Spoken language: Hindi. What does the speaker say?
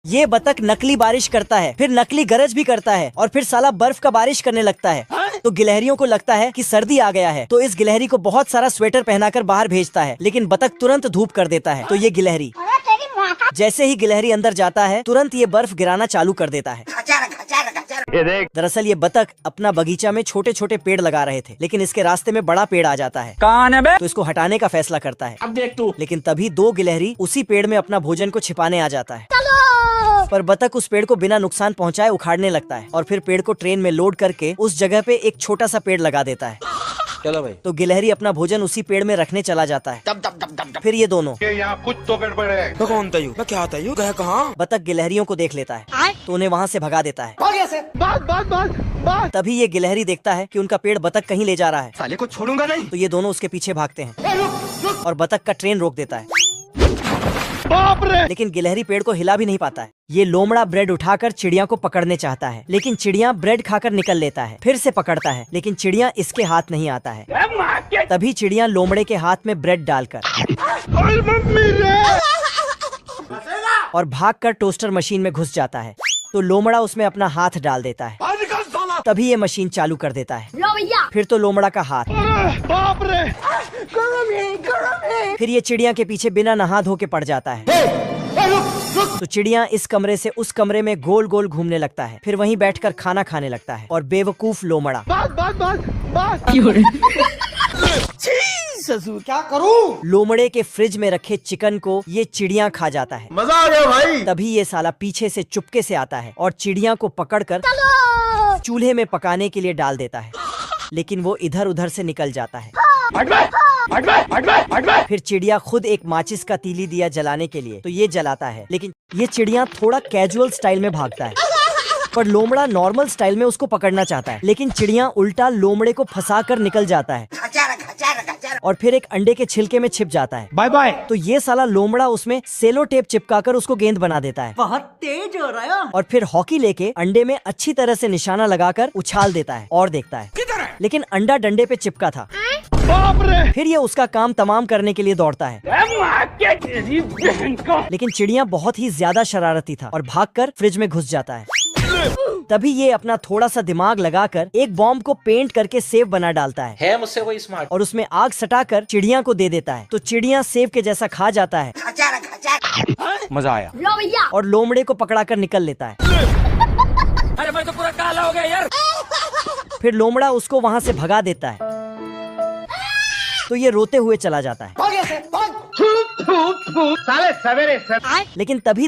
ये बतख नकली बारिश करता है, फिर नकली गरज भी करता है और फिर साला बर्फ का बारिश करने लगता है। तो गिलहरियों को लगता है कि सर्दी आ गया है, तो इस गिलहरी को बहुत सारा स्वेटर पहनाकर बाहर भेजता है, लेकिन बतख तुरंत धूप कर देता है। तो ये गिलहरी जैसे ही गिलहरी अंदर जाता है, तुरंत ये बर्फ गिराना चालू कर देता है। दरअसल ये बतख अपना बगीचा में छोटे छोटे पेड़ लगा रहे थे, लेकिन इसके रास्ते में बड़ा पेड़ आ जाता है। कौन है बे? तो इसको हटाने का फैसला करता है। अब देख तू। लेकिन तभी दो गिलहरी उसी पेड़ में अपना भोजन को छिपाने आ जाता है। पर बतख उस पेड़ को बिना नुकसान पहुंचाए उखाड़ने लगता है और फिर पेड़ को ट्रेन में लोड करके उस जगह पे एक छोटा सा पेड़ लगा देता है। चलो भाई। तो गिलहरी अपना भोजन उसी पेड़ में रखने चला जाता है। दब दब दब दब दब। फिर ये दोनों यहाँ कुछ तो गड़बड़ है। मैं कौन तयू? मैं क्या तयू? गया कहाँ? बतख गिलहरियों को देख लेता है तो उन्हें वहाँ से भगा देता है। तभी ये गिलहरी देखता है कि उनका पेड़ बतख कहीं ले जा रहा है। साले को छोड़ूंगा नहीं। तो ये दोनों उसके पीछे भागते हैं और बतख का ट्रेन रोक देता है। बाप रे! लेकिन गिलहरी पेड़ को हिला भी नहीं पाता है। ये लोमड़ा ब्रेड उठाकर चिड़िया को पकड़ने चाहता है, लेकिन चिड़िया ब्रेड खाकर निकल लेता है। फिर से पकड़ता है, लेकिन चिड़िया इसके हाथ नहीं आता है। तभी चिड़िया लोमड़े के हाथ में ब्रेड डालकर और भागकर टोस्टर मशीन में घुस जाता है। तो लोमड़ा उसमें अपना हाथ डाल देता है। तभी ये मशीन चालू कर देता है। फिर तो लोमड़ा का हाथ। बाप रे! फिर ये चिड़िया के पीछे बिना नहा धो के पड़ जाता है। तो चिड़िया इस कमरे से उस कमरे में गोल गोल घूमने लगता है, फिर वहीं बैठकर खाना खाने लगता है। और बेवकूफ लोमड़ा ससुर क्या करूं? लोमड़े के फ्रिज में रखे चिकन को ये चिड़िया खा जाता है। मजा आ गया भाई। तभी ये साला पीछे से चुपके से आता है और चिड़िया को पकड़कर चूल्हे में पकाने के लिए डाल देता है, लेकिन वो इधर उधर से निकल जाता है। फिर चिड़िया खुद एक माचिस का तीली दिया जलाने के लिए, तो ये जलाता है, लेकिन ये चिड़िया थोड़ा कैजुअल स्टाइल में भागता है। पर लोमड़ा नॉर्मल स्टाइल में उसको पकड़ना चाहता है, लेकिन चिड़िया उल्टा लोमड़े को फंसाकर निकल जाता है और फिर एक अंडे के छिलके में छिप जाता है। Bye bye. तो ये साला लोमड़ा उसमें सेलो टेप चिपकाकर उसको गेंद बना देता है। बहुत तेज हो रहा है। और फिर हॉकी लेके अंडे में अच्छी तरह से निशाना लगाकर उछाल देता है और देखता है, किधर है? लेकिन अंडा डंडे पे चिपका था। बाप रे! फिर ये उसका काम तमाम करने के लिए दौड़ता है, लेकिन चिड़िया बहुत ही ज्यादा शरारती था और भागकर फ्रिज में घुस जाता है। तभी ये अपना थोड़ा सा दिमाग लगाकर एक बॉम्ब को पेंट करके सेव बना डालता है मुझसे कोई स्मार्ट? और उसमें आग सटाकर चिड़िया को दे देता है। तो चिड़िया सेव के जैसा खा जाता है मजा आया। और लोमड़े को पकड़ाकर निकल लेता है। अरे मैं तो पूरा काला हो गया यार। फिर लोमड़ा उसको वहाँ से भगा देता है, तो ये रोते हुए चला जाता है। साले सवेरे लेकिन तभी